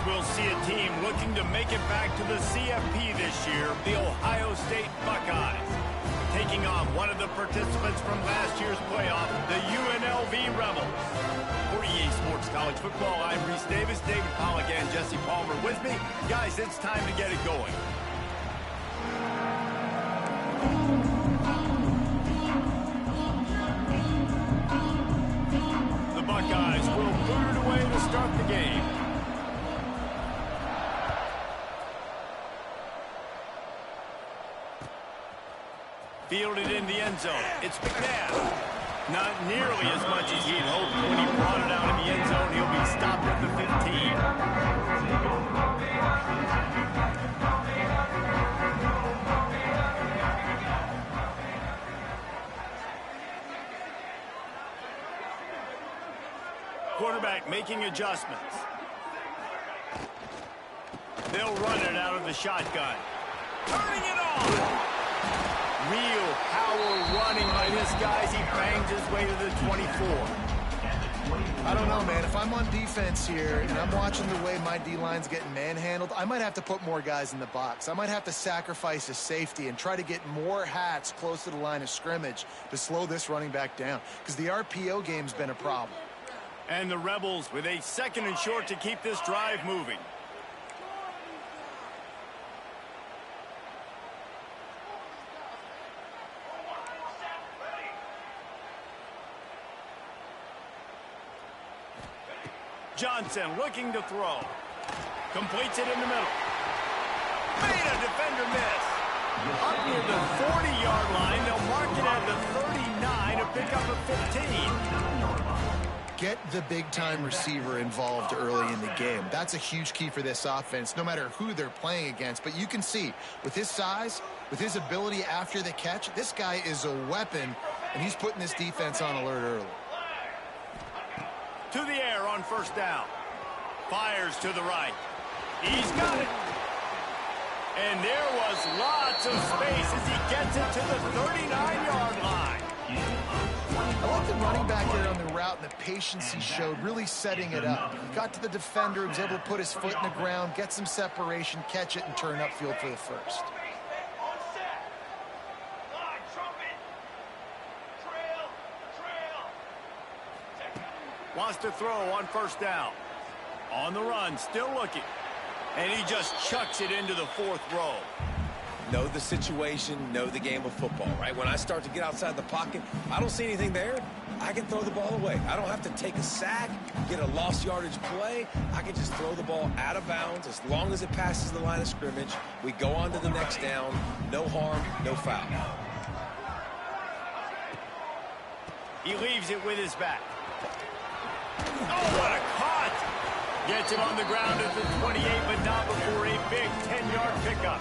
we'll see a team looking to make it back to the CFP this year, the Ohio State Buckeyes. Taking on one of the participants from last year's playoff, the UNLV Rebels. For EA Sports College Football, I'm Reese Davis, David Pollack, and Jesse Palmer with me. Guys, it's time to get it going. The Buckeyes will boot it away to start the game. Fielded in the end zone. It's McNabb. Not nearly as much as he'd hoped when he brought it out in the end zone. He'll be stopped at the 15. Quarterback making adjustments. They'll run it out of the shotgun. Turning it on. Real power running by this guy as he bangs his way to the 24. I don't know, man. If I'm on defense here and I'm watching the way my D-line's getting manhandled, I might have to put more guys in the box. I might have to sacrifice a safety and try to get more hats close to the line of scrimmage to slow this running back down, because the RPO game's been a problem. And the Rebels with a 2nd and short to keep this drive moving. Johnson looking to throw. Completes it in the middle. Made a defender miss. Up near the 40-yard line. They'll mark it at the 39 to pick up a 15. Get the big-time receiver involved early in the game. That's a huge key for this offense, no matter who they're playing against. But you can see, with his size, with his ability after the catch, this guy is a weapon, and he's putting this defense on alert early. To the air on 1st down. Fires to the right. He's got it. And there was lots of space as he gets it to the 39-yard line. I like the running back there on the route and the patience he showed, really setting it up. He got to the defender, he was able to put his foot in the ground, get some separation, catch it, and turn upfield for the first. Wants to throw on 1st down. On the run, still looking. And he just chucks it into the 4th row. Know the situation, know the game of football, right? When I start to get outside the pocket, I don't see anything there, I can throw the ball away. I don't have to take a sack, get a lost yardage play. I can just throw the ball out of bounds as long as it passes the line of scrimmage. We go on to the next down. No harm, no foul. He leaves it with his back. Oh, what a cut! Gets him on the ground at the 28, but not before a big 10-yard pickup.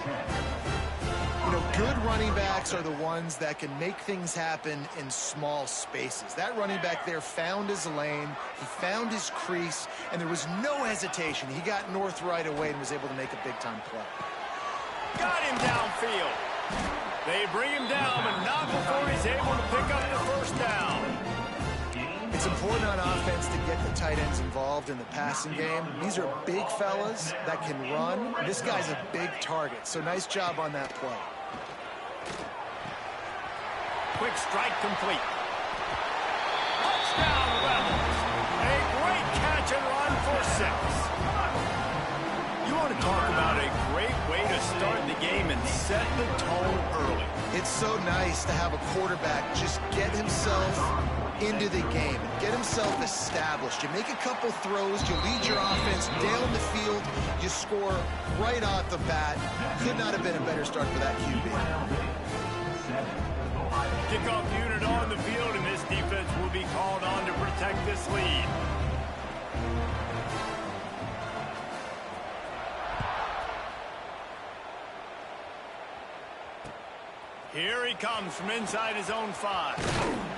You know, good running backs are the ones that can make things happen in small spaces. That running back there found his lane, he found his crease, and there was no hesitation. He got north right away and was able to make a big-time play. Got him downfield. They bring him down, but not before he's able to pick up the 1st down. It's important on offense to get the tight ends involved in the passing game. These are big fellas that can run. This guy's a big target, so nice job on that play. Quick strike complete. Touchdown, Rebels. A great catch and run for 6. You want to talk about a great way to start the game and set the tone early. It's so nice to have a quarterback just get himself into the game, get himself established. You make a couple throws, you lead your offense down the field, you score right off the bat. Could not have been a better start for that QB. Kickoff unit on the field, and this defense will be called on to protect this lead. Here he comes from inside his own 5.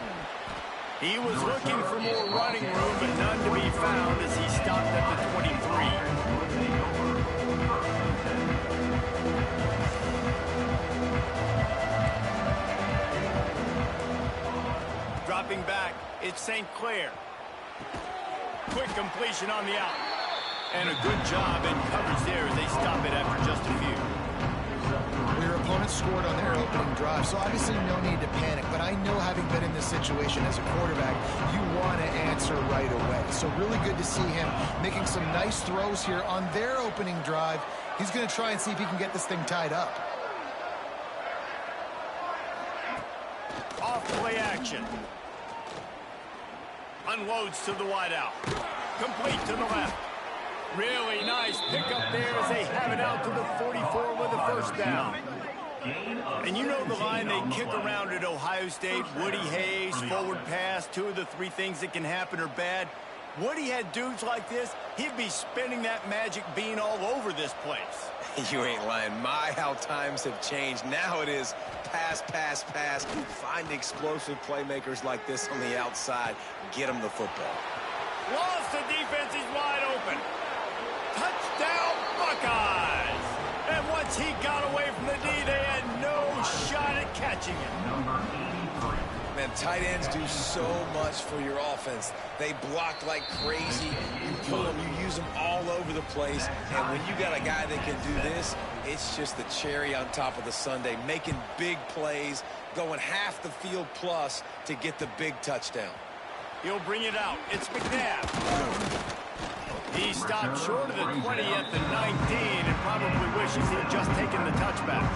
He was looking for more running room, but none to be found as he stopped at the 23. Dropping back, it's St. Clair. Quick completion on the out. And a good job in coverage there as they stop it after just a few. Your opponent scored on their opening drive, so obviously no need to panic. But I know, having been in this situation as a quarterback, you want to answer right away. So really good to see him making some nice throws here on their opening drive. He's going to try and see if he can get this thing tied up. Off play action. Unloads to the wideout. Complete to the left. Really nice pickup there as they have it out to the 44 with a first down. And you know the line they kick around at Ohio State, Woody Hayes, forward pass, 2 of the 3 things that can happen are bad. Woody had dudes like this, he'd be spinning that magic bean all over this place. You ain't lying. My, how times have changed. Now it is pass, pass, pass. Find explosive playmakers like this on the outside. Get them the football. Lost the defense, he's wide open. Touchdown, Buckeyes! And once he got away from the D, they had no shot at catching him. Man, tight ends do so much for your offense. They block like crazy. You pull them, you use them all over the place. And when you got a guy that can do this, it's just the cherry on top of the sundae, making big plays, going half the field plus to get the big touchdown. He'll bring it out. It's McNabb. He stopped short of the 20 at the 19 and probably wishes he had just taken the touchback.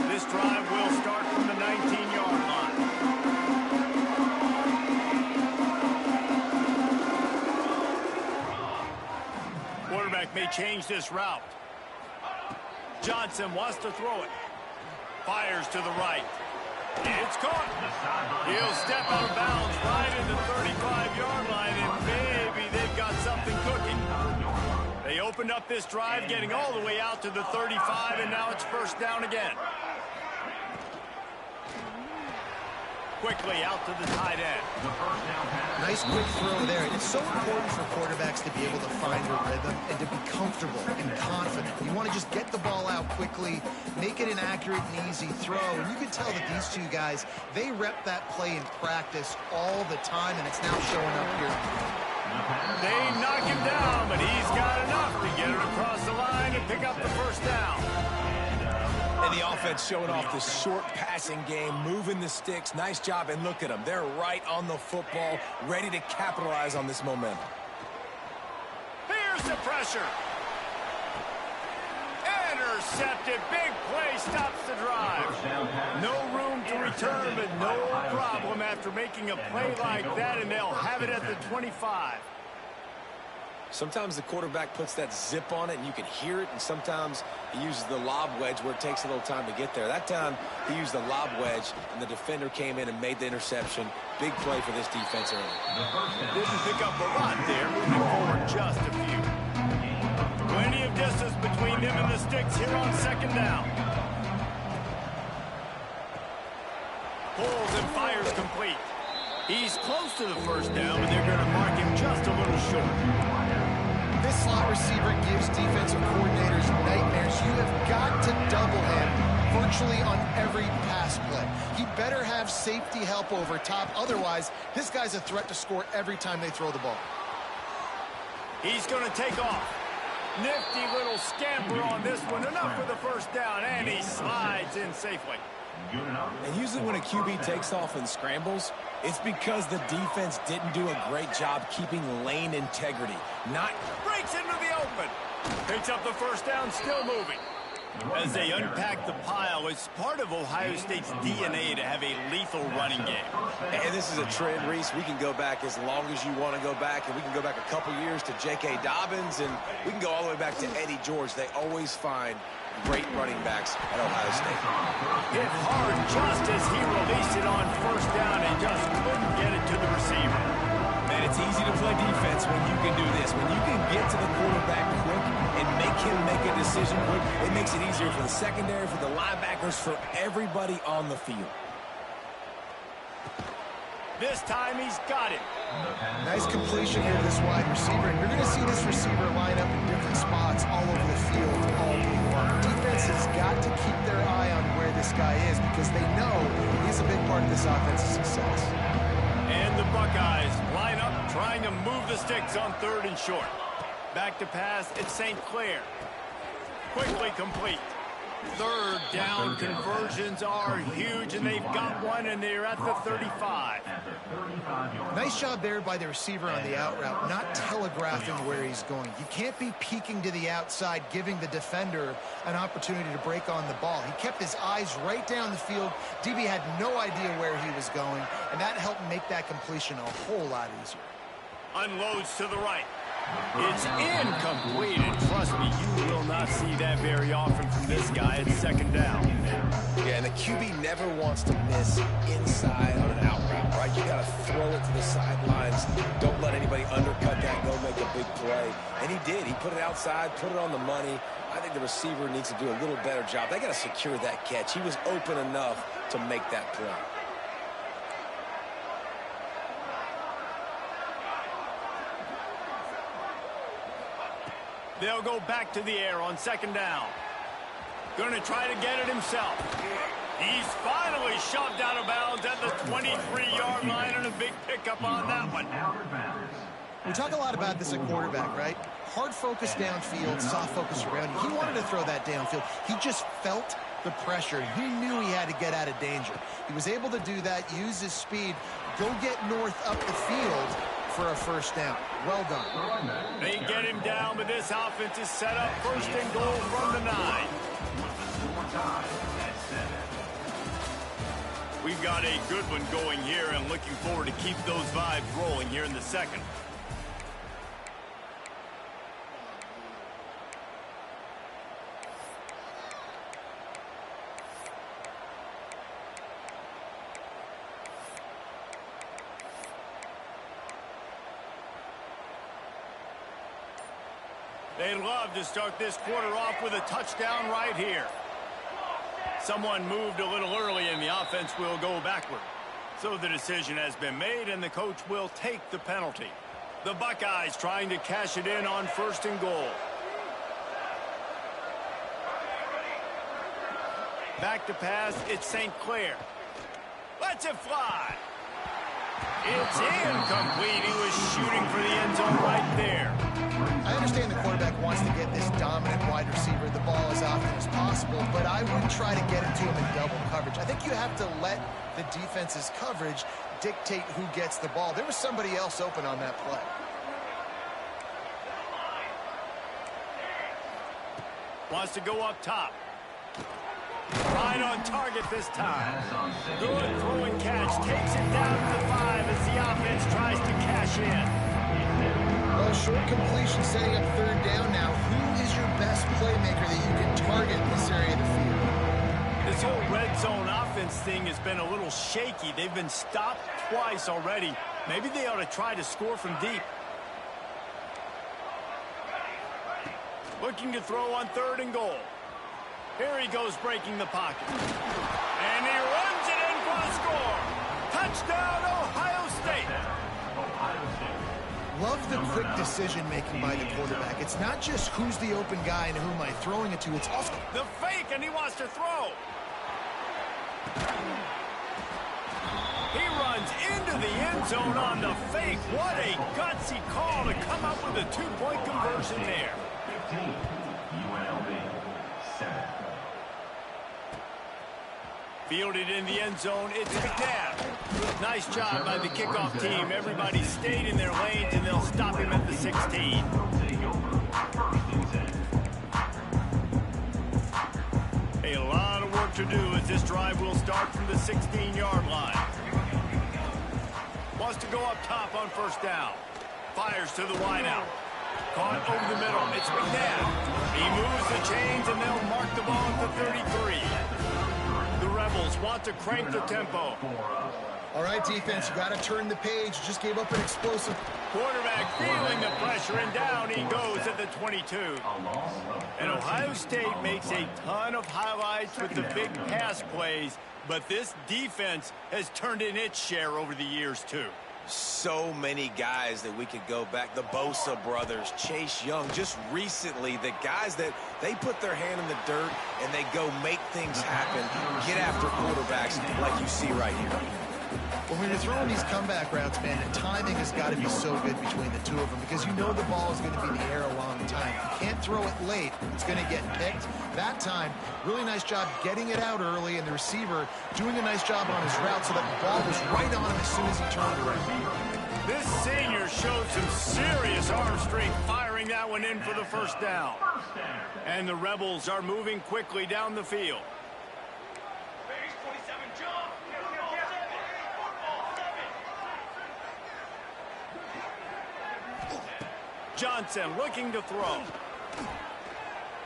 This drive will start from the 19-yard line. Quarterback may change this route. Johnson wants to throw it. Fires to the right. It's caught. He'll step out of bounds right in the 35-yard line, and maybe they've got something cooking. They opened up this drive, getting all the way out to the 35, and now it's first down again. Quickly out to the tight end. Nice quick throw there. It's so important for quarterbacks to be able to find a rhythm and to be comfortable and confident. You want to just get the ball out quickly, make it an accurate and easy throw. And you can tell that these two guys, they rep that play in practice all the time, and it's now showing up here. They knock him down, but he's got enough to get it across the line and pick up the first down. And the offense showing off the short passing game, moving the sticks. Nice job, and look at them. They're right on the football, ready to capitalize on this momentum. Here's the pressure. Intercepted. Big play stops the drive. No room to return, but no problem after making a play like that, and they'll have it at the 25. Sometimes the quarterback puts that zip on it, and you can hear it, and sometimes he uses the lob wedge where it takes a little time to get there. That time, he used the lob wedge, and the defender came in and made the interception. Big play for this defense early. Didn't pick up a lot there, moving forward just a few. Plenty of distance between them and the sticks here on second down. Pulls and fires complete. He's close to the first down, but they're going to mark him just a little short. This slot receiver gives defensive coordinators nightmares. You have got to double him virtually on every pass play. He better have safety help over top. Otherwise, this guy's a threat to score every time they throw the ball. He's going to take off. Nifty little scamper on this one. Enough for the first down, and he slides in safely. And usually when a QB takes off and scrambles, it's because the defense didn't do a great job keeping lane integrity. Breaks into the open. Picks up the first down, still moving. As they unpack the pile, it's part of Ohio State's DNA to have a lethal running game. And this is a trend, Reese. We can go back as long as you want to go back, and we can go back a couple years to J.K. Dobbins, and we can go all the way back to Eddie George. They always find great running backs at Ohio State. Hit hard just as he released it on first down and just couldn't get it to the receiver. Man, it's easy to play defense when you can do this. When you can get to the quarterback quick and make him make a decision quick, it makes it easier for the secondary, for the linebackers, for everybody on the field. This time he's got it. Nice completion here to this wide receiver. And you're going to see this receiver line up in different spots all over the field all game long. Defense has got to keep their eye on where this guy is because they know he's a big part of this offense's success. And the Buckeyes line up trying to move the sticks on 3rd and short. Back to pass, it's St. Clair. Quickly complete. 3rd down conversions are huge, and they've got one, and they're at the 35. Nice job there by the receiver on the out route, not telegraphing where he's going. You can't be peeking to the outside, giving the defender an opportunity to break on the ball. He kept his eyes right down the field. DB had no idea where he was going, and that helped make that completion a whole lot easier. Unloads to the right. It's incomplete, and trust me, you will not see that very often from this guy at 2nd down. Yeah, and the QB never wants to miss inside on an out route, right? You got to throw it to the sidelines. Don't let anybody undercut that, go make a big play. And he did. He put it outside, put it on the money. I think the receiver needs to do a little better job. They got to secure that catch. He was open enough to make that play. They'll go back to the air on 2nd down. Going to try to get it himself. He's finally shoved out of bounds at the 23-yard line, and a big pickup on that one. We talk a lot about this at quarterback, right? Hard focus downfield, soft focus around you. He wanted to throw that downfield. He just felt the pressure. He knew he had to get out of danger. He was able to do that, use his speed, go get north up the field for a 1st down. Well done. They get him down, but this offense is set up 1st and goal from the 9. We've got a good one going here, and looking forward to keep those vibes rolling here in the 2nd. They'd love to start this quarter off with a touchdown right here. Someone moved a little early, and the offense will go backward. So the decision has been made, and the coach will take the penalty. The Buckeyes trying to cash it in on 1st and goal. Back to pass, it's St. Clair. Lets it fly. It's incomplete. He was shooting for the end zone right there. I understand the quarterback wants to get this dominant wide receiver the ball as often as possible, but I wouldn't try to get it to him in double coverage. I think you have to let the defense's coverage dictate who gets the ball. There was somebody else open on that play. Wants to go up top. Right on target this time. Good throw and catch. Takes it down to the 5 as the offense tries to cash in. Well, short completion setting up 3rd down now. Who is your best playmaker that you can target in this area of the field? This whole red zone offense thing has been a little shaky. They've been stopped twice already. Maybe they ought to try to score from deep. Looking to throw on 3rd and goal. Here he goes breaking the pocket. And he runs it in for the score. Touchdown, Ohio State. Love the quick decision-making by the quarterback. It's not just who's the open guy and who am I throwing it to. It's also the fake, and he wants to throw. He runs into the end zone on the fake. What a gutsy call to come up with a 2-point conversion there. 15, UNLV, 7. Fielded in the end zone, it's McNabb. Nice job by the kickoff team. Everybody stayed in their lanes, and they'll stop him at the 16. A lot of work to do as this drive will start from the 16-yard line. Wants to go up top on 1st down. Fires to the wideout. Caught over the middle. It's McNabb. He moves the chains, and they'll mark the ball at the 33. The Rebels want to crank the tempo. All right, defense, you got to turn the page. You just gave up an explosive. Quarterback feeling the pressure, and down he goes at the 22. And Ohio State makes a ton of highlights with the big pass plays, but this defense has turned in its share over the years, too. So many guys that we could go back. The Bosa brothers, Chase Young, just recently, the guys that they put their hand in the dirt and they go make things happen, get after quarterbacks like you see right here. Well, when you're throwing these comeback routes, man, the timing has got to be so good between the two of them because you know the ball is going to be in the air a long time. If you can't throw it late, it's going to get picked. That time, really nice job getting it out early, and the receiver doing a nice job on his route so that the ball was right on him as soon as he turned around. This senior showed some serious arm strength firing that one in for the first down. And the Rebels are moving quickly down the field. Johnson looking to throw.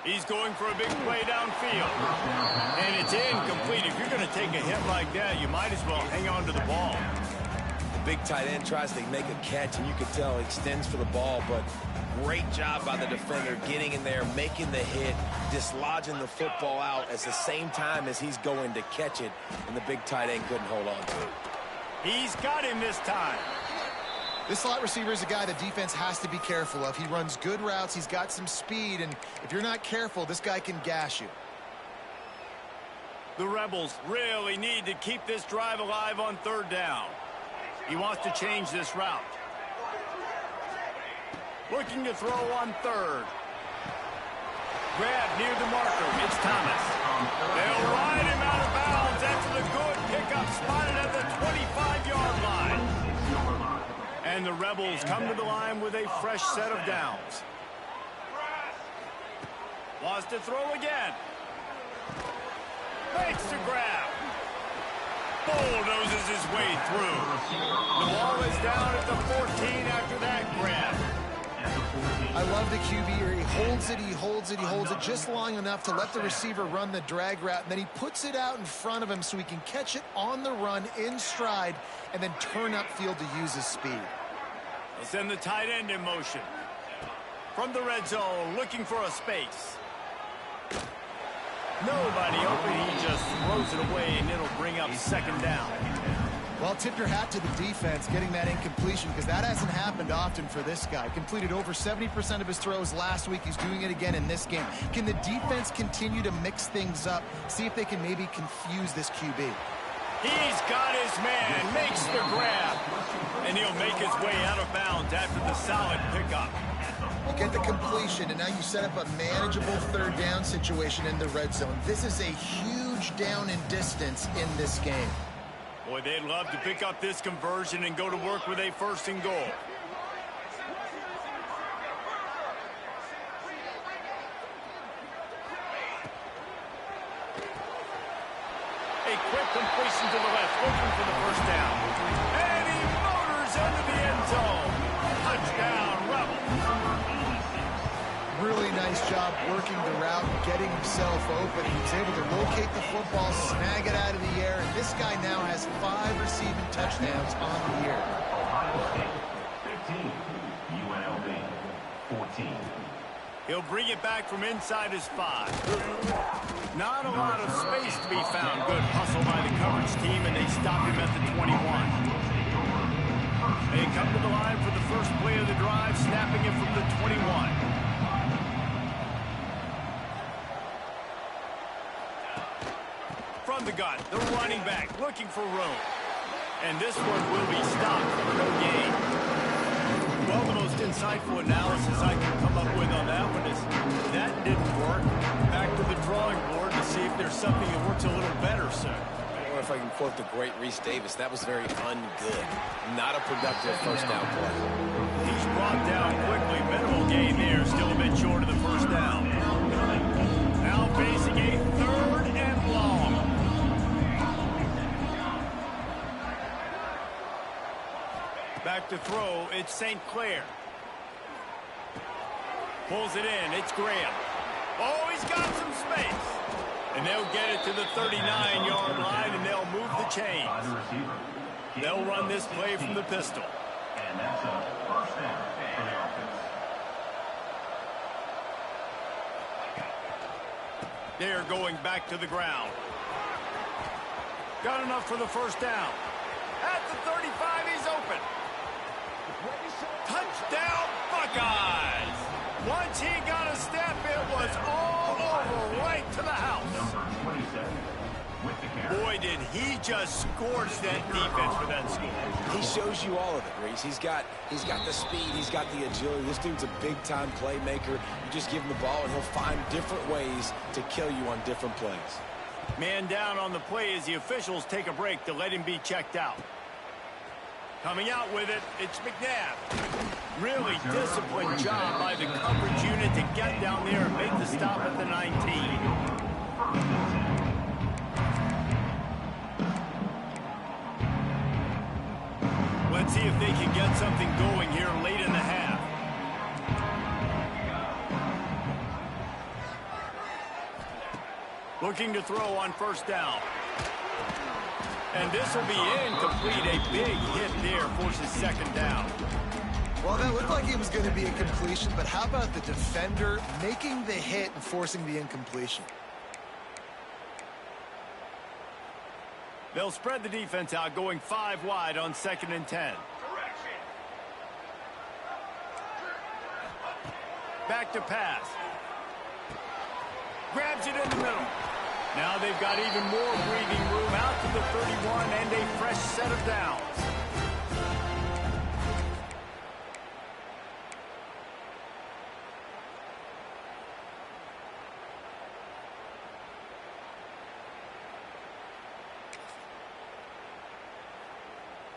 He's going for a big play downfield. And it's incomplete. If you're going to take a hit like that, you might as well hang on to the ball. The big tight end tries to make a catch, and you can tell he extends for the ball, but great job by the defender getting in there, making the hit, dislodging the football out at the same time as he's going to catch it, and the big tight end couldn't hold on to it. He's got him this time. This slot receiver is a guy the defense has to be careful of. He runs good routes. He's got some speed, and if you're not careful, this guy can gash you. The Rebels really need to keep this drive alive on third down. He wants to change this route. Looking to throw on third. Grab near the marker. It's Thomas. They'll ride him out of bounds after the good pickup spotted at the 25-yard line. And the Rebels come to the line with a fresh set of downs. Wants to throw again. Makes the grab. Bulldozes his way through. The ball is down at the 14 after that grab. I love the QB here. He holds it, he holds it, he holds it just long enough to let the receiver run the drag route, and then he puts it out in front of him so he can catch it on the run in stride and then turn upfield to use his speed. They'll send the tight end in motion. From the red zone, looking for a space. Nobody open. He just throws it away, and it'll bring up second down. Well, tip your hat to the defense getting that incompletion because that hasn't happened often for this guy. Completed over 70% of his throws last week. He's doing it again in this game. Can the defense continue to mix things up? See if they can maybe confuse this QB. He's got his man, makes the grab, and he'll make his way out of bounds after the solid pickup. You get the completion, and now you set up a manageable third down situation in the red zone. This is a huge down in distance in this game. Boy, they'd love to pick up this conversion and go to work with a first and goal. A quick completion to the left, looking for the first down. And he motors into the end zone. Touchdown, Rebels. Really nice job working the route, getting himself open. He was able to locate the football, snag it out of the air, and this guy now has 5 receiving touchdowns on the year. Ohio State, 15. UNLV, 14. He'll bring it back from inside his 5. Not a lot of space to be found. Good hustle by the coverage team, and they stop him at the 21. They come to the line for the first play of the drive, snapping it from the 21. From the gun, the running back looking for room. And this one will be stopped for no gain. Well, the most insightful analysis I can come up with on that one is that didn't work. Back to the drawing board to see if there's something that works a little better, sir. I don't know if I can quote the great Reese Davis. That was very ungood. Not a productive first down play. He's brought down quickly. Minimal gain there. Still a bit short of the first down. Now facing a third and long. Back to throw, it's St. Clair. Pulls it in, it's Graham. Oh, he's got some space. And they'll get it to the 39-yard line, and they'll move the chains. They'll run this play from the pistol. And that's a first down for the offense. They are going back to the ground. Got enough for the first down. At the 35, he's open. Touchdown, Buckeyes! Once he got a step, it was all over, right to the house. Number 27 with the carry. Boy, did he just scorch that defense for that score. He shows you all of it, Reese. He's got the speed. He's got the agility. This dude's a big-time playmaker. You just give him the ball, and he'll find different ways to kill you on different plays. Man down on the play as the officials take a break to let him be checked out. Coming out with it, it's McNabb. Really disciplined job by the coverage unit to get down there and make the stop at the 19. Let's see if they can get something going here late in the half. Looking to throw on first down. And this will be incomplete. A big hit there, forces second down. Well, that looked like it was going to be a completion, but how about the defender making the hit and forcing the incompletion? They'll spread the defense out, going 5 wide on 2nd and 10. Back to pass. Grabs it in the middle. Now they've got even more breathing room out to the 31 and a fresh set of downs.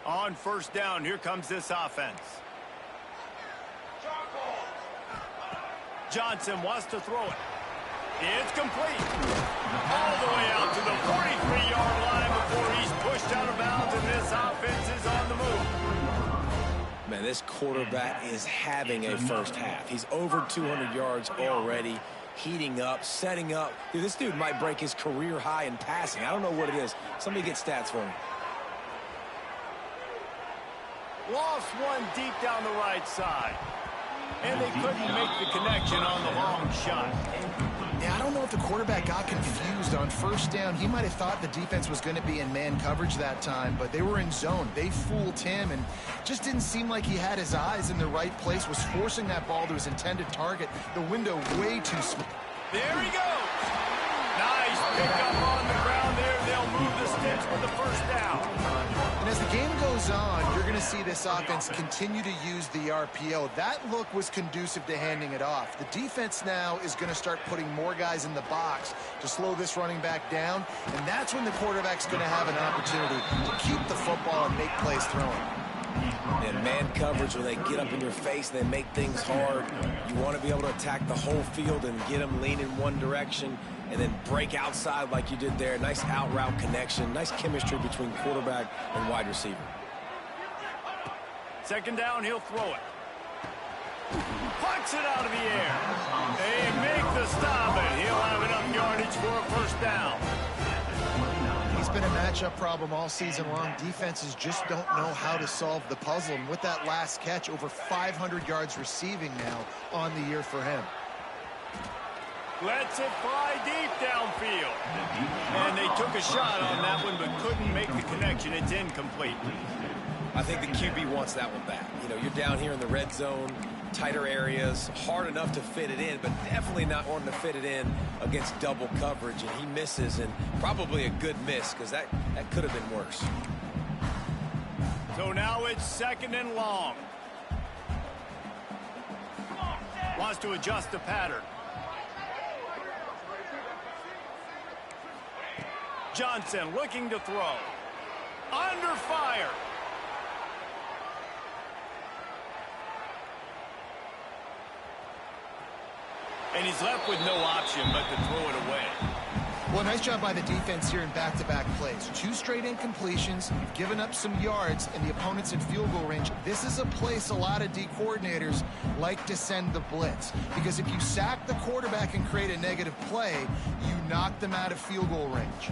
On first down, here comes this offense. Johnson wants to throw it. It's complete. All the way out to the 43-yard line before he's pushed out of bounds, and this offense is on the move. Man, this quarterback is having a first half. He's over 200 yards already, heating up, setting up. Dude, this dude might break his career high in passing. I don't know what it is. Somebody get stats for him. Lost one deep down the right side. And they couldn't make the connection on the long shot. Yeah, I don't know if the quarterback got confused on first down. He might have thought the defense was going to be in man coverage that time, but they were in zone. They fooled him and just didn't seem like he had his eyes in the right place, was forcing that ball to his intended target. The window way too small. There he goes. Nice pickup on the ground there. They'll move the sticks for the first down. And as the game goes on, you're going to see this offense continue to use the RPO. That look was conducive to handing it off. The defense now is going to start putting more guys in the box to slow this running back down, and that's when the quarterback's going to have an opportunity to keep the football and make plays throwing. And man coverage, when they get up in your face, they make things hard. You want to be able to attack the whole field and get them lean in one direction and then break outside like you did there. Nice out route connection, nice chemistry between quarterback and wide receiver. Second down, he'll throw it. Plucks it out of the air. They make the stop, and he'll have enough yardage for a first down. He's been a matchup problem all season long. Defenses just don't know how to solve the puzzle. And with that last catch, over 500 yards receiving now on the year for him. Lets it fly deep downfield. And they took a shot on that one, but couldn't make the connection. It's incomplete. I think the QB wants that one back. You know, you're down here in the red zone, tighter areas, hard enough to fit it in, but definitely not wanting to fit it in against double coverage, and he misses, and probably a good miss, because that could have been worse. So now it's second and long. Wants to adjust the pattern. Johnson looking to throw. Under fire. And he's left with no option but to throw it away. Well, nice job by the defense here in back-to-back plays. 2 straight incompletions. You've given up some yards, and the opponent's in field goal range. This is a place a lot of D coordinators like to send the blitz. Because if you sack the quarterback and create a negative play, you knock them out of field goal range.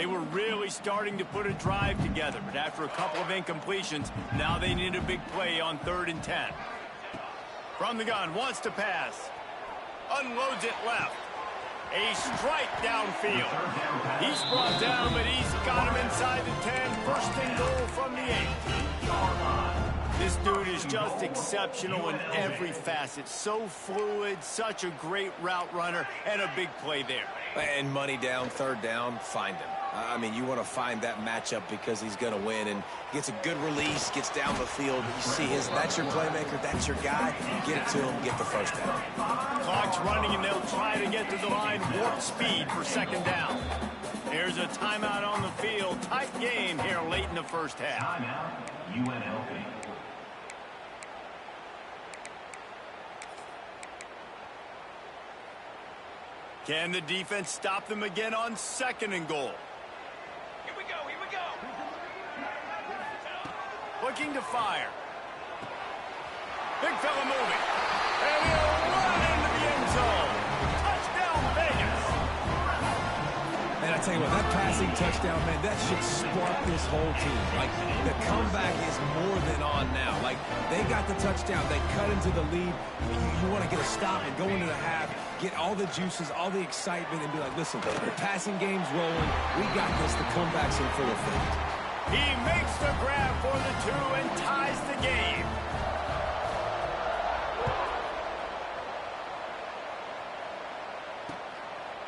They were really starting to put a drive together, but after a couple of incompletions, now they need a big play on 3rd and 10. From the gun, wants to pass. Unloads it left. A strike downfield. He's brought down, but he's got him inside the 10. First and goal from the 8. This dude is just exceptional in every facet. So fluid, such a great route runner, and a big play there. And money down, 3rd down, find him. I mean, you want to find that matchup because he's going to win and gets a good release, gets down the field. You see that's your playmaker, that's your guy. Get it to him, get the first down. Clock's running, and they'll try to get to the line, warp speed for 2nd down. There's a timeout on the field. Tight game here late in the first half. Timeout, UNLV. Can the defense stop them again on 2nd and goal? Here we go, here we go. Looking to fire. Big fella moving. And he'll run into the end zone. Touchdown, Vegas. And I tell you what, that passing touchdown, man, that should spark this whole team. Like, the comeback is more than on now. Like, they got the touchdown. They cut into the lead. You want to get a stop and go into the half, get all the juices, all the excitement, and be like, listen, the passing game's rolling. We got this. The comeback's in full effect. He makes the grab for the 2 and ties the game.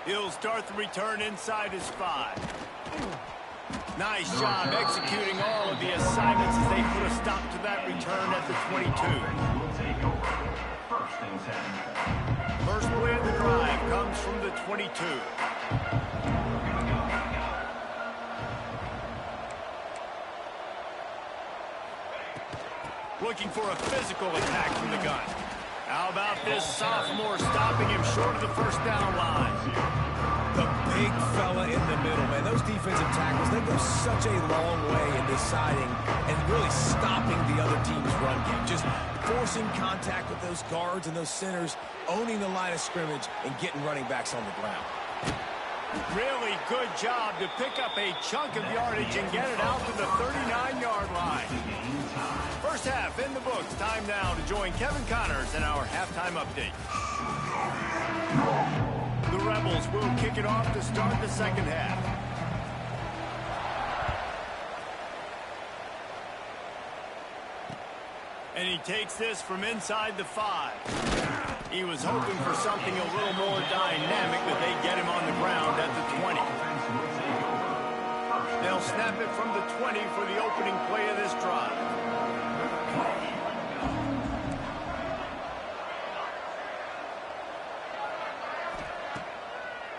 He'll start the return inside his 5. Nice job executing all of the assignments as they put a stop to that return at the 22. Will take over. 1st and 10. First play of the drive comes from the 22. Looking for a physical attack from the gun. How about this sophomore stopping him short of the 1st down line? The big fella in the middle, man. Those defensive tackles, they go such a long way in deciding and really stopping the other team's run game. Just forcing contact with those guards and those centers, owning the line of scrimmage, and getting running backs on the ground. Really good job to pick up a chunk of yardage and get it out to the 39-yard line. First half in the books. Time now to join Kevin Connors in our halftime update. The Rebels will kick it off to start the 2nd half. And he takes this from inside the 5. He was hoping for something a little more dynamic, but they get him on the ground at the 20. They'll snap it from the 20 for the opening play of this drive.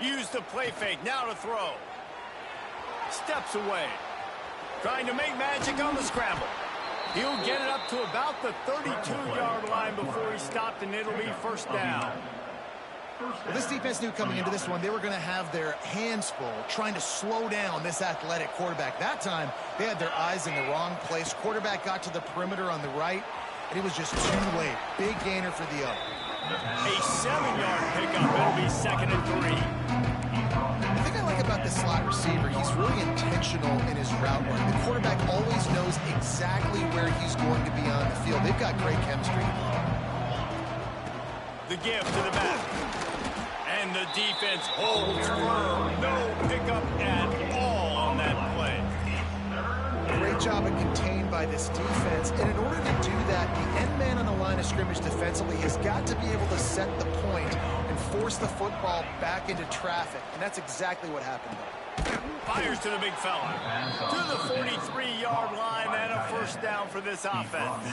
Use the play fake, now to throw. Steps away. Trying to make magic on the scramble. He'll get it up to about the 32-yard line before he stopped, and it'll be 1st down. Well, this defense knew coming into this one they were going to have their hands full trying to slow down this athletic quarterback. That time, they had their eyes in the wrong place. Quarterback got to the perimeter on the right, and it was just too late. Big gainer for the up. A 7-yard pickup. It'll be 2nd and 3. The thing I like about this slot receiver, he's really intentional in his route run. The quarterback always knows exactly where he's going to be on the field. They've got great chemistry. The give to the back. And the defense holds firm. No pickup at all on that play. Great job of contained by this defense. And in order to do that, the end man on the line of scrimmage defensively has got to be able to set the point and force the football back into traffic. And that's exactly what happened there. Fires to the big fella. To the 43-yard line and a 1st down for this offense.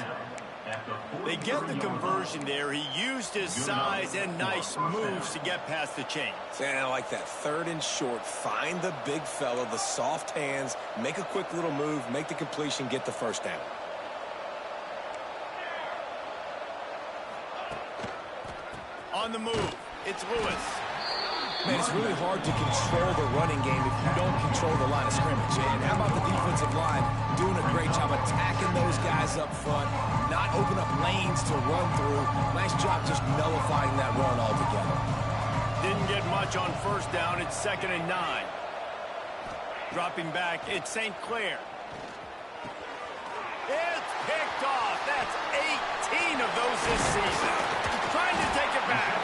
They get the conversion there. He used his size and nice moves to get past the chains. And I like that. 3rd and short. Find the big fella, the soft hands, make a quick little move, make the completion, get the 1st down. On the move, it's Lewis. Man, it's really hard to control the running game if you don't control the line of scrimmage. And how about the defensive line doing a great job attacking those guys up front, not open up lanes to run through. Nice job just nullifying that run altogether. Didn't get much on 1st down. It's 2nd and 9. Dropping back, it's St. Clair. It's picked off. That's 18 of those this season. Trying to take it back.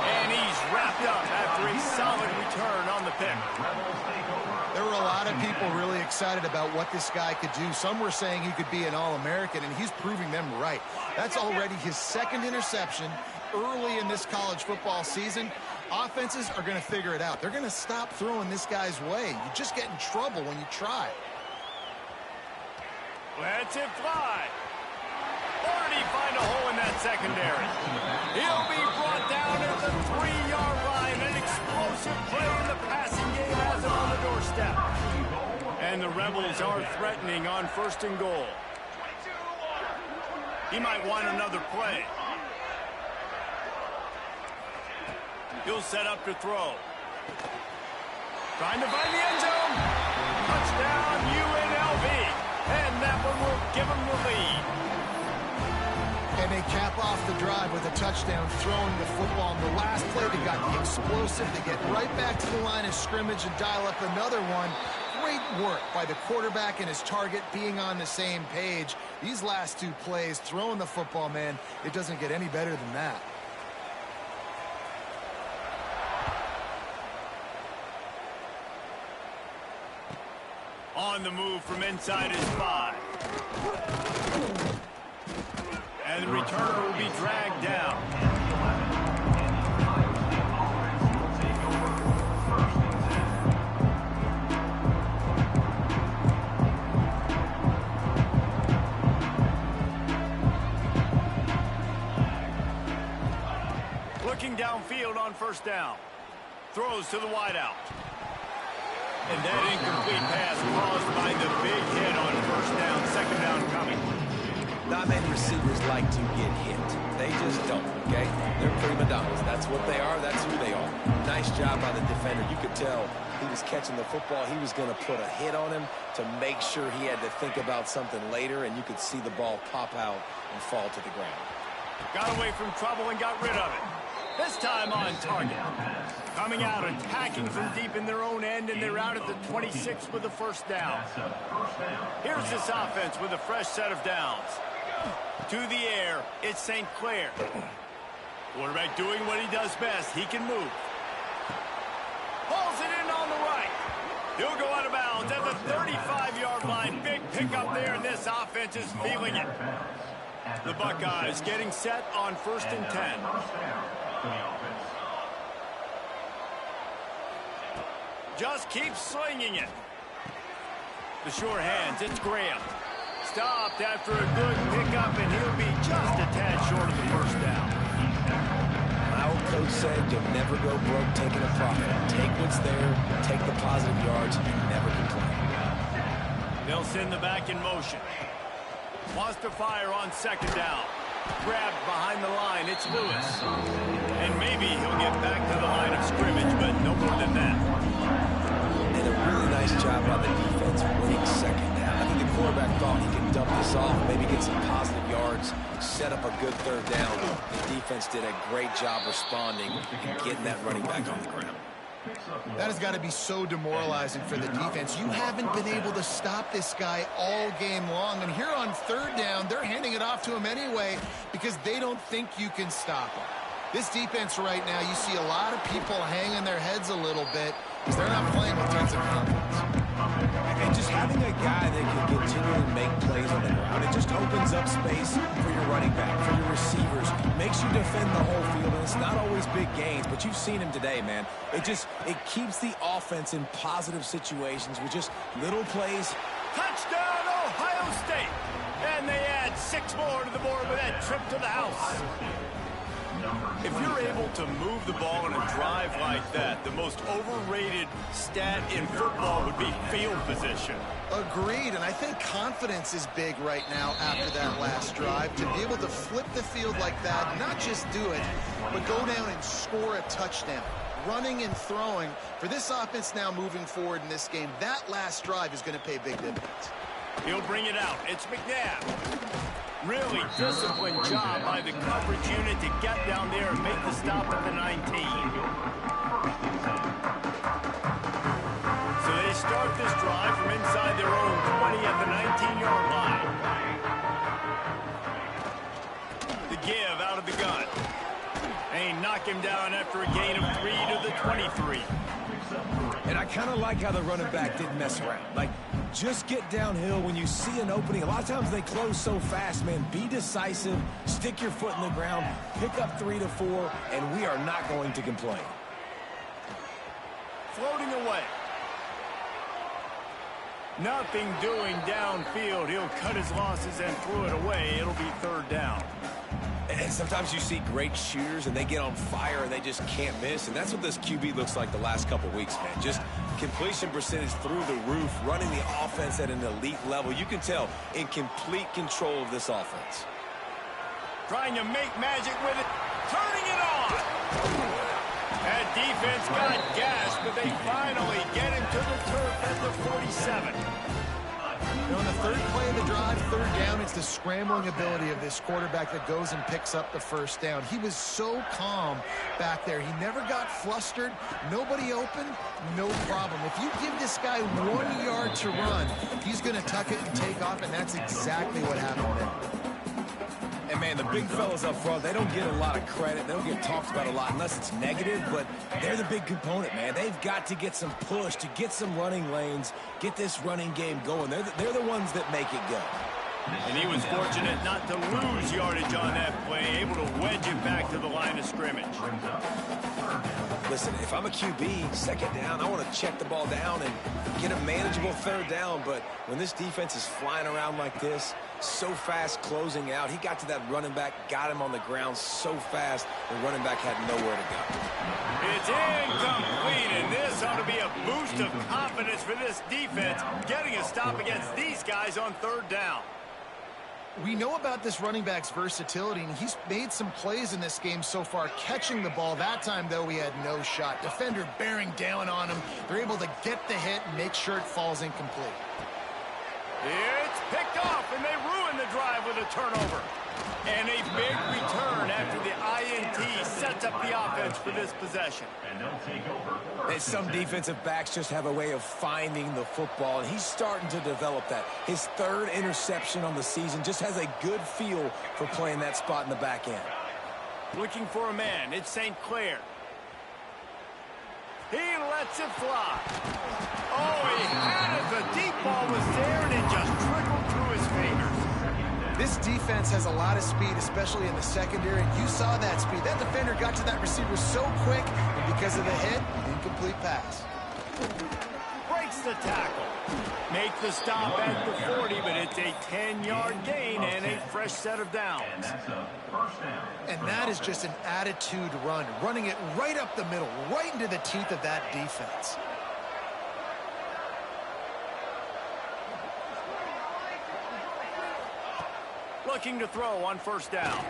And he's wrapped up after a solid return on the pick. There were a lot of people really excited about what this guy could do. Some were saying he could be an All-American, and he's proving them right. That's already his second interception early in this college football season. Offenses are going to figure it out. They're going to stop throwing this guy's way. You just get in trouble when you try. Lets it fly. Already find a hole in that secondary. He'll be brought down at the 3-yard line. An explosive play in the passing game has him on the doorstep. And the Rebels are threatening on 1st and goal. He might want another play. He'll set up to throw. Trying to find the end zone. Touchdown, UNLV. And that one will give them the lead. And they cap off the drive with a touchdown, throwing the football. In the last play, they got the explosive. They get right back to the line of scrimmage and dial up another one. Great work by the quarterback and his target being on the same page. These last two plays, throwing the football, man, it doesn't get any better than that. On the move from inside his 5. And the returner will be dragged down. Looking downfield on 1st down. Throws to the wideout. And that incomplete pass caused by the big hit on 1st down, 2nd down coming. Not many receivers like to get hit. They just don't, okay? They're prima donnas. That's what they are. That's who they are. Nice job by the defender. You could tell he was catching the football. He was going to put a hit on him to make sure he had to think about something later, and you could see the ball pop out and fall to the ground. Got away from trouble and got rid of it. This time on target. Coming out, attacking from deep in their own end, and they're out at the 26 with the 1st down. Here's this offense with a fresh set of downs. To the air, it's St. Clair. Quarterback doing what he does best. He can move. Pulls it in on the right. He'll go out of bounds at the 35-yard line. Big pickup there, and this offense is feeling it. The Buckeyes getting set on 1st and 10. Just keeps slinging it. The sure hands, it's Graham. Stopped after a good pickup, and he'll be just a tad short of the 1st down. My old coach said you'll never go broke taking a profit. Take what's there, take the positive yards, and never complain. They'll send the back in motion. Wants to fire on 2nd down. Grabbed behind the line, it's Lewis. And maybe he'll get back to the line of scrimmage, but no more than that. And a really nice job by the defense winning 2nd down. I think the quarterback thought he could dump this off, maybe get some positive yards, set up a good 3rd down. The defense did a great job responding and getting that running back on the ground. That has got to be so demoralizing for the defense. You haven't been able to stop this guy all game long. And here on 3rd down, they're handing it off to him anyway because they don't think you can stop him. This defense right now, you see a lot of people hanging their heads a little bit because they're not playing with tons of confidence. And just having a guy that can continually make plays on the ground, it just opens up space for your running back, for your receivers, makes you defend the whole field, and it's not always big gains, but you've seen him today, man. It keeps the offense in positive situations with just little plays. Touchdown, Ohio State! And they add 6 more to the board with that trip to the house. If you're able to move the ball in a drive like that, the most overrated stat in football would be field position. Agreed, and I think confidence is big right now after that last drive. To be able to flip the field like that, not just do it, but go down and score a touchdown. Running and throwing. For this offense now moving forward in this game, that last drive is going to pay big dividends. He'll bring it out. It's McNabb. Really disciplined job by the coverage unit to get down there and make the stop at the 19. So they start this drive from inside their own 20 at the 19-yard line. The give out of the gun. They knock him down after a gain of 3 to the 23. And I kind of like how the running back didn't mess around. Like, just get downhill when you see an opening. A lot of times they close so fast, man. Be decisive, stick your foot in the ground, pick up 3 to 4, and we are not going to complain. Floating away. Nothing doing downfield. He'll cut his losses and throw it away. It'll be third down. And sometimes you see great shooters, and they get on fire, and they just can't miss. And that's what this QB looks like the last couple weeks, man. Just completion percentage through the roof, running the offense at an elite level. You can tell in complete control of this offense. Trying to make magic with it. Turning it on. That defense got gassed, but they finally get him to the turf at the 47. On the third play of the drive, third down, it's the scrambling ability of this quarterback that goes and picks up the first down. He was so calm back there. He never got flustered. Nobody open, no problem. If you give this guy 1 yard to run, he's going to tuck it and take off, and that's exactly what happened there. And, man, the big fellas up front, they don't get a lot of credit. They don't get talked about a lot unless it's negative, but they're the big component, man. They've got to get some push, to get some running lanes, get this running game going. They're the ones that make it go. And he was fortunate not to lose yardage on that play, able to wedge it back to the line of scrimmage. Listen, if I'm a QB, second down, I want to check the ball down and get a manageable third down. But when this defense is flying around like this, so fast closing out, he got to that running back, got him on the ground so fast, the running back had nowhere to go. It's incomplete, and this ought to be a boost of confidence for this defense, getting a stop against these guys on third down. We know about this running back's versatility, and he's made some plays in this game so far, catching the ball. That time, though, he had no shot. Defender bearing down on him. They're able to get the hit and make sure it falls incomplete. It's picked off, and they ruin the drive with a turnover. And a big return after the INT sets up the offense for this possession. And they'll take over. And some defensive backs just have a way of finding the football, and he's starting to develop that. His third interception on the season, just has a good feel for playing that spot in the back end. Looking for a man. It's St. Clair. He lets it fly. Oh, he had it. The deep ball was there, and it just trickled through his fingers. This defense has a lot of speed, especially in the secondary. You saw that speed. That defender got to that receiver so quick, and because of the hit, incomplete pass. Breaks the tackle. Make the stop at the 40, but it's a 10-yard gain and a fresh set of downs. And that's a first down. And that is just an attitude run, running it right up the middle, right into the teeth of that defense. Looking to throw on first down.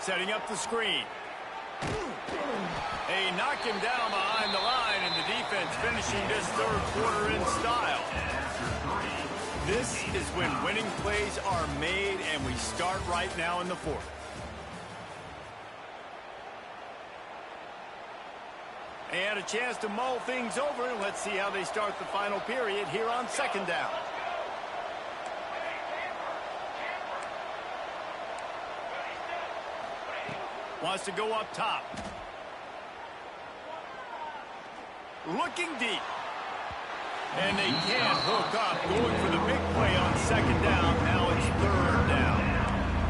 Setting up the screen. They knock him down behind the line, and the defense finishing this third quarter in style. This is when winning plays are made, and we start right now in the fourth. They had a chance to mull things over. Let's see how they start the final period here on second down. Wants to go up top. Looking deep. And they can't hook up. Going for the big play on second down. Now it's third down.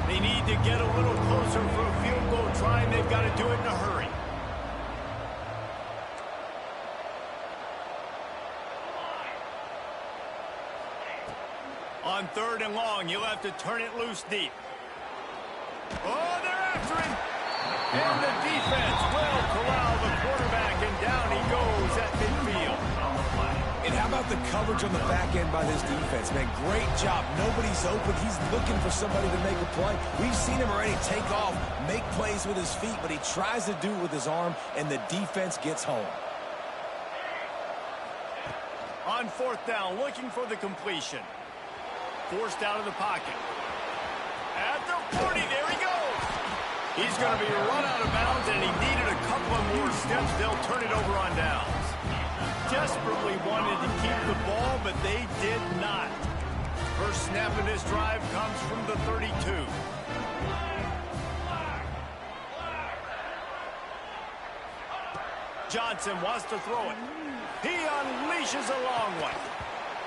They need to get a little closer for a field goal try, and they've got to do it in a hurry. On third and long, you'll have to turn it loose deep. Oh, they're after him. And the defense will corral the quarterback, and down he goes at midfield. And how about the coverage on the back end by this defense, man? Great job. Nobody's open. He's looking for somebody to make a play. We've seen him already take off, make plays with his feet, but he tries to do it with his arm, and the defense gets home. On fourth down, looking for the completion. Forced out of the pocket. At the 40, there he goes. He's going to be run out of bounds, and he needed a couple of more steps. They'll turn it over on downs. desperately wanted to keep the ball, but they did not. First snap of this drive comes from the 32. Johnson wants to throw it. He unleashes a long one.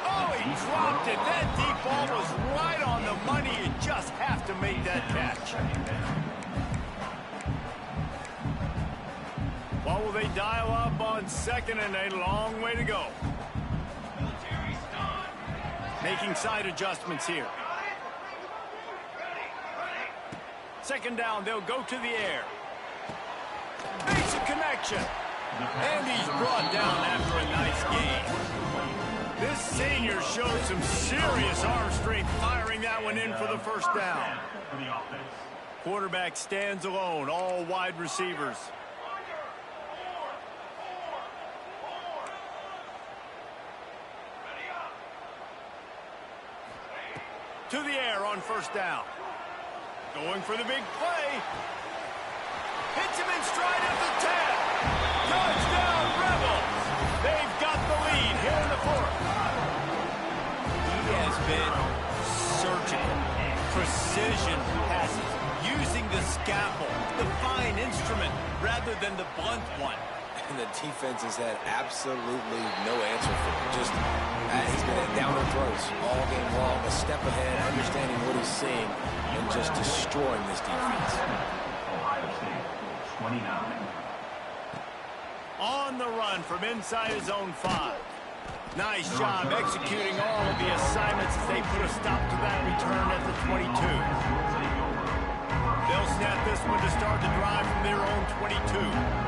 Oh, he dropped it. That deep ball was right on the money. You just have to make that catch. What will they dial up on second and a long way to go? Making side adjustments here. Second down, they'll go to the air. Makes a connection. And he's brought down after a nice gain. This senior showed some serious arm strength firing that one in for the first down. Quarterback stands alone, all wide receivers. To the air on first down. Going for the big play. Hits him in stride at the 10. Touchdown, Rebels! They've got the lead here in the fourth. He has been surgical. Precision passes. Using the scalpel, the fine instrument, rather than the blunt one. And the defense has had absolutely no answer for him. Just, he's been at down their throats all game long, a step ahead, understanding what he's seeing, and just destroying this defense. Ohio State, 29. On the run from inside his own 5. Nice job executing all of the assignments as they put a stop to that return at the 22. They'll snap this one to start the drive from their own 22.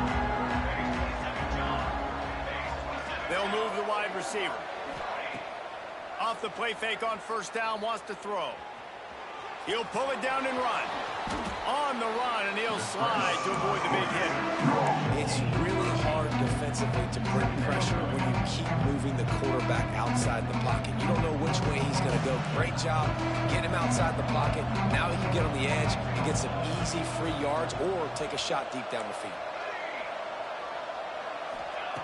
They'll move the wide receiver. Off the play fake on first down, wants to throw. He'll pull it down and run. On the run, and he'll slide to avoid the big hit. It's really hard defensively to bring pressure when you keep moving the quarterback outside the pocket. You don't know which way he's going to go. Great job getting him outside the pocket. Now he can get on the edge and get some easy free yards or take a shot deep down the field.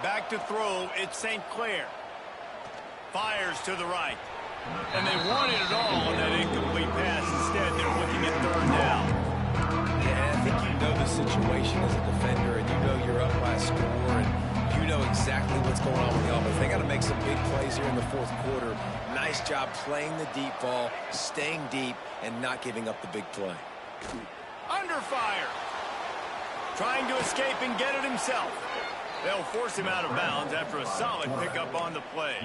Back to throw, it's St. Clair. Fires to the right. And they wanted it all on that incomplete pass. Instead, they're looking at third down. Yeah, I think you know the situation as a defender, and you know you're up by a score, and you know exactly what's going on with the offense. They got to make some big plays here in the fourth quarter. Nice job playing the deep ball, staying deep, and not giving up the big play. Under fire. Trying to escape and get it himself. They'll force him out of bounds after a solid pickup on the play.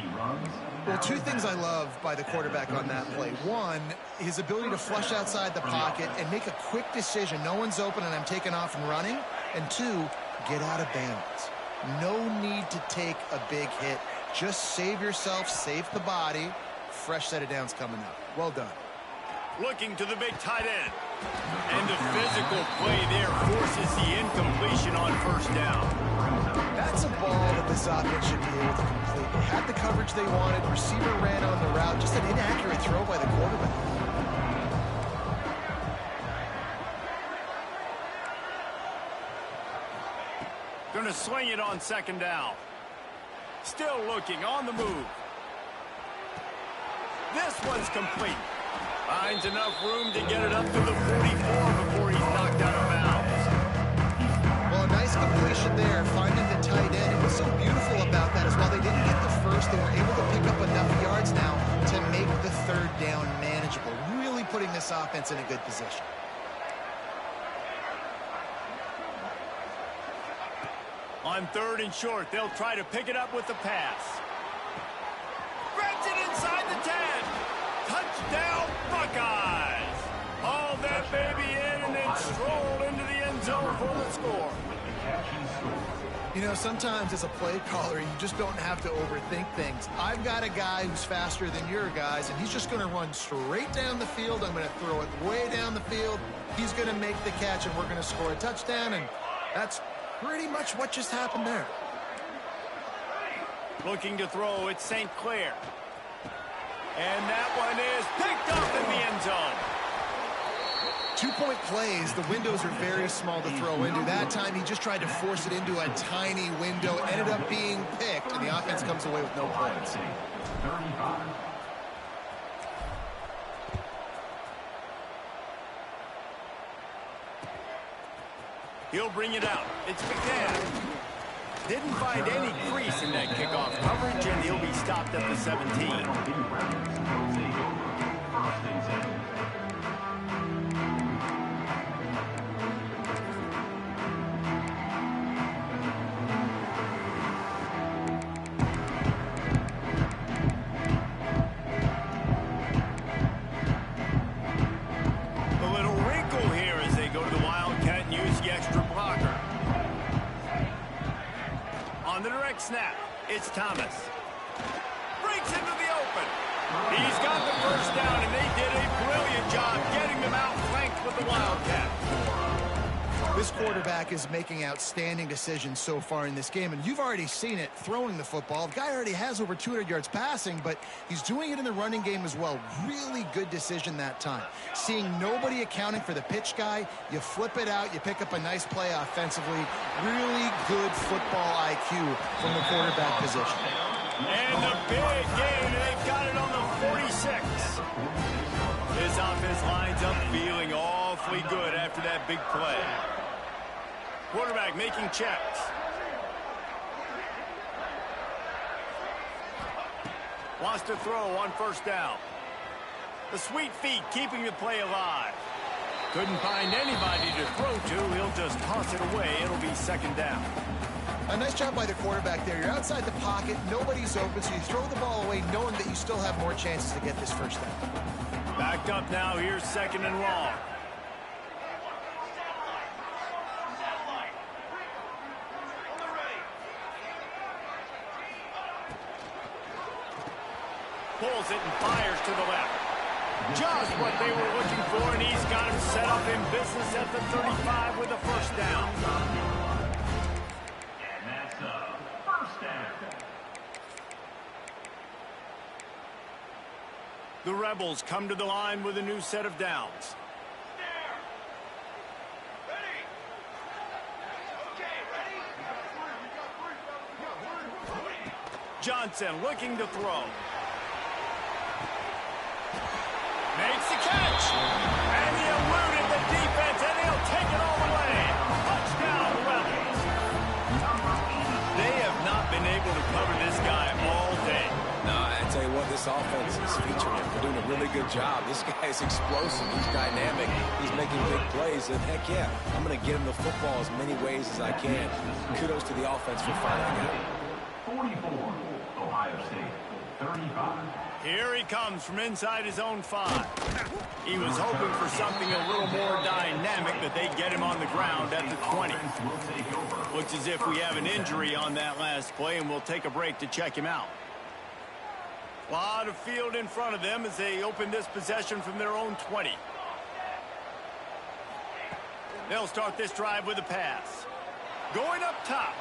Well, two things I love by the quarterback on that play. One, his ability to flush outside the pocket and make a quick decision. No one's open and I'm taking off and running. And two, get out of bounds. No need to take a big hit. Just save yourself, save the body. Fresh set of downs coming up. Well done. Looking to the big tight end. And the physical play there forces the incompletion on first down. That's a ball that this offense should be able to complete. They had the coverage they wanted. Receiver ran on the route. Just an inaccurate throw by the quarterback. Going to swing it on second down. Still looking on the move. This one's complete. Finds enough room to get it up to the 44 before he's knocked out of bounds. Well, a nice completion there, finding the tight end. And what's so beautiful about that is while they didn't get the first, they were able to pick up enough yards now to make the third down manageable. Really putting this offense in a good position. On third and short, they'll try to pick it up with the pass. Grabs it inside the 10. Touchdown, Buckeyes. Haul that baby in and then stroll into the end zone for the score. You know, sometimes as a play caller, you just don't have to overthink things. I've got a guy who's faster than your guys, and he's just going to run straight down the field. I'm going to throw it way down the field. He's going to make the catch, and we're going to score a touchdown, and that's pretty much what just happened there. Looking to throw, it's St. Clair. And that one is picked up in the end zone. 2-point plays, the windows are very small to throw into. That time, he just tried to force it into a tiny window, ended up being picked, and the offense comes away with no points. 35. He'll bring it out. It's McCann. Didn't find any crease in that kickoff coverage, and he'll be stopped at the 17. A little wrinkle here as they go to the Wildcat and use the extra blocker. On the direct snap, it's Thomas. Breaks into the open. He's got the first down, and they did a brilliant job getting them out flanked with the Wildcat. This quarterback is making outstanding decisions so far in this game, and you've already seen it throwing the football. The guy already has over 200 yards passing, but he's doing it in the running game as well. Really good decision that time. Seeing nobody accounting for the pitch guy, you flip it out, you pick up a nice play offensively. Really good football IQ from the quarterback position. And the big gain, they've got it on the 46. This offense lines up feeling awfully good after that big play. Quarterback making checks. Wants to throw on first down. The sweet feet keeping the play alive. Couldn't find anybody to throw to. He'll just toss it away. It'll be second down. A nice job by the quarterback there. You're outside the pocket. Nobody's open, so you throw the ball away knowing that you still have more chances to get this first down. Backed up now. Here's second and long. Pulls it and fires to the left. Just what they were looking for, and he's got him set up in business at the 35 with a first down. And that's a first down. The Rebels come to the line with a new set of downs. Johnson looking to throw. Makes the catch. And he eluded the defense, and he'll take it all the way. Touchdown, Rebels. They have not been able to cover this guy all day. No, I tell you what, this offense is featuring him. They're doing a really good job. This guy is explosive. He's dynamic. He's making big plays. And heck yeah, I'm going to get him the football as many ways as I can. Kudos to the offense for finding out. 44, Ohio State, 35. Here he comes from inside his own 5. He was hoping for something a little more dynamic, but they get him on the ground at the 20. Looks as if we have an injury on that last play, and we'll take a break to check him out. A lot of field in front of them as they open this possession from their own 20. They'll start this drive with a pass. Going up top.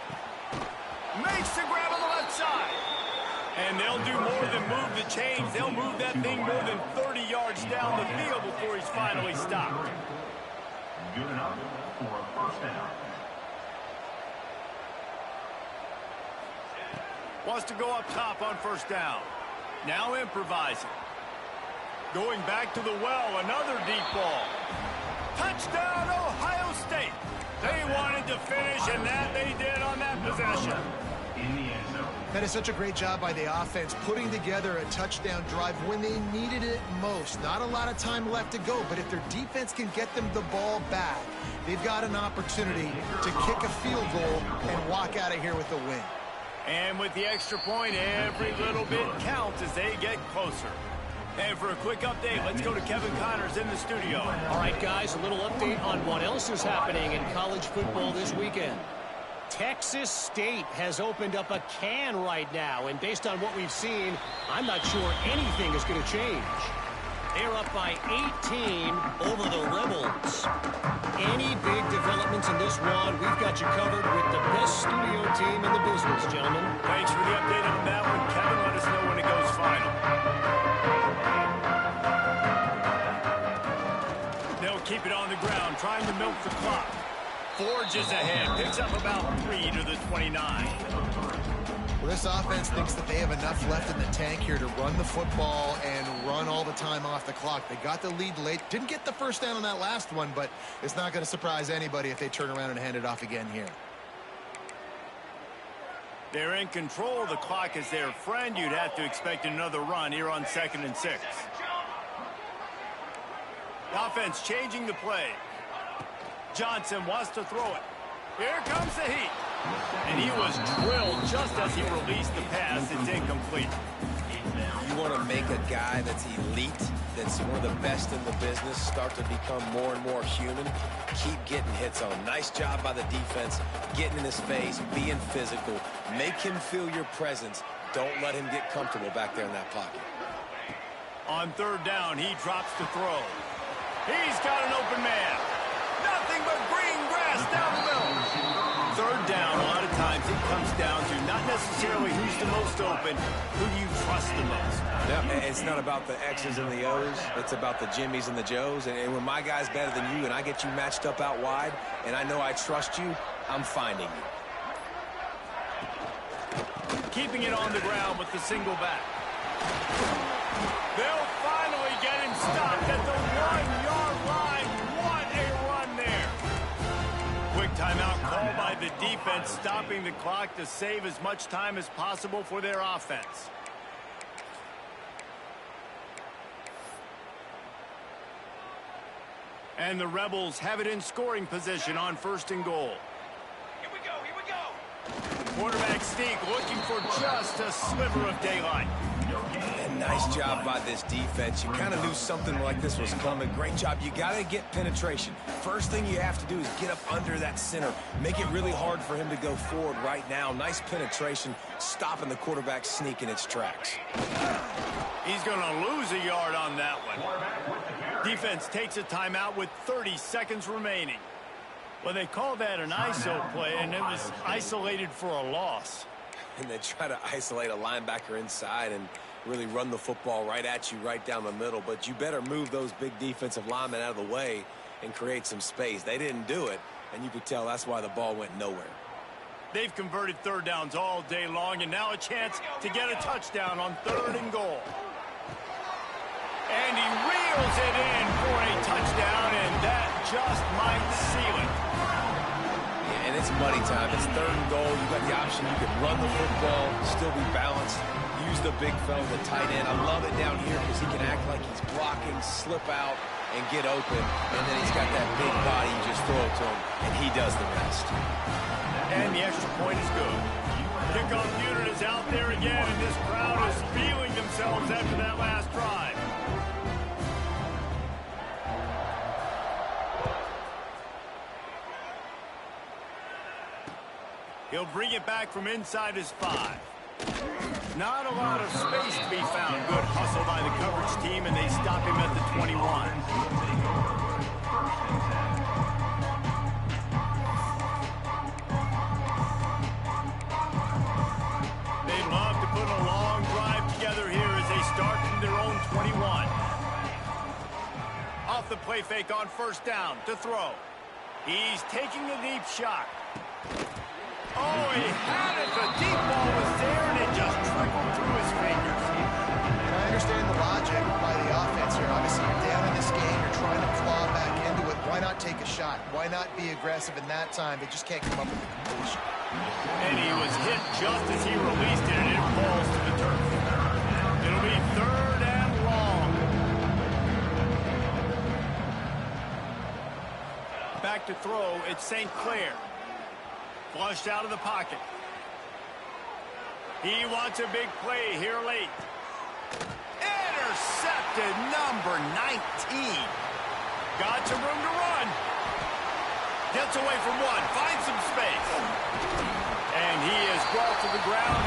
Makes the grab on the left side. And they'll do more than move the chains. They'll move that thing more than 30 yards down the field before he's finally stopped. Good enough for a first down. Wants to go up top on first down. Now improvising. Going back to the well, another deep ball. Touchdown, Ohio State. They wanted to finish, and that they did on that possession. In the end zone. That is such a great job by the offense, putting together a touchdown drive when they needed it most. Not a lot of time left to go, but if their defense can get them the ball back, they've got an opportunity to kick a field goal and walk out of here with a win. And with the extra point, every little bit counts as they get closer. And for a quick update, let's go to Kevin Connors in the studio. All right, guys, a little update on what else is happening in college football this weekend. Texas State has opened up a can right now, and based on what we've seen, I'm not sure anything is going to change. They're up by 18 over the Rebels. Any big developments in this one, we've got you covered with the best studio team in the business, gentlemen. Thanks for the update on that one, Kevin. Let us know when it goes final. They'll keep it on the trying to milk the clock. Forges ahead, picks up about 3 to the 29. Well, this offense thinks that they have enough left in the tank here to run the football and run all the time off the clock. They got the lead late. Didn't get the first down on that last one, but it's not going to surprise anybody if they turn around and hand it off again here. They're in control. The clock is their friend. You'd have to expect another run here on 2nd and 6. The offense changing the play. Johnson wants to throw it. Here comes the heat. And he was drilled just as he released the pass. It's incomplete. You want to make a guy that's elite, that's one of the best in the business, start to become more and more human. Keep getting hits on him. Nice job by the defense, getting in his face, being physical. Make him feel your presence. Don't let him get comfortable back there in that pocket. On 3rd down, he drops to throw. He's got an open man. Nothing but green grass down the middle. 3rd down, a lot of times it comes down to not necessarily who's the most open, who do you trust the most. Yeah, it's not about the X's and the O's. It's about the Jimmys and the Joes. And when my guy's better than you and I get you matched up out wide and I know I trust you, I'm finding you. Keeping it on the ground with the single back. They'll finally get him stopped at the 1-yard line. What a run there. Quick timeout called by the defense, stopping the clock to save as much time as possible for their offense. And the Rebels have it in scoring position on 1st and goal. Here we go. Quarterback sneak looking for just a sliver of daylight. And nice job by this defense. You kind of knew something like this was coming. Great job. You got to get penetration. First thing you have to do is get up under that center. Make it really hard for him to go forward right now. Nice penetration, stopping the quarterback sneak in its tracks. He's going to lose a yard on that one. Defense takes a timeout with 30 seconds remaining. Well, they call that an ISO play, and it was isolated for a loss. And they try to isolate a linebacker inside and really run the football right at you, right down the middle. But you better move those big defensive linemen out of the way and create some space. They didn't do it, and you could tell that's why the ball went nowhere. They've converted 3rd downs all day long, and now a chance to get a touchdown on 3rd and goal. And he reels it in for a touchdown, and that just might seal it. Yeah, and it's money time. It's 3rd and goal. You got the option. You can run the football, still be balanced, use the big fella, the tight end. I love it down here because he can act like he's blocking, slip out, and get open. And then he's got that big body. You just throw it to him, and he does the rest. And the extra point is good. Kickoff unit is out there again, and this crowd is feeling themselves after that last drive. He'll bring it back from inside his 5. Not a lot of space to be found. Good hustle by the coverage team, and they stop him at the 21. They love to put a long drive together here as they start from their own 21. Off the play fake on 1st down to throw. He's taking a deep shot. Oh, he had it. The deep ball was there, and it just trickled through his fingers. I understand the logic by the offense here. Obviously, you're down in this game. You're trying to claw back into it. Why not take a shot? Why not be aggressive in that time? They just can't come up with the completion. And he was hit just as he released it, and it falls to the turf. It'll be 3rd and long. Back to throw. It's St. Clair. Flushed out of the pocket. He wants a big play here late. Intercepted, number 19. Got some room to run. Gets away from one, finds some space. And he is brought to the ground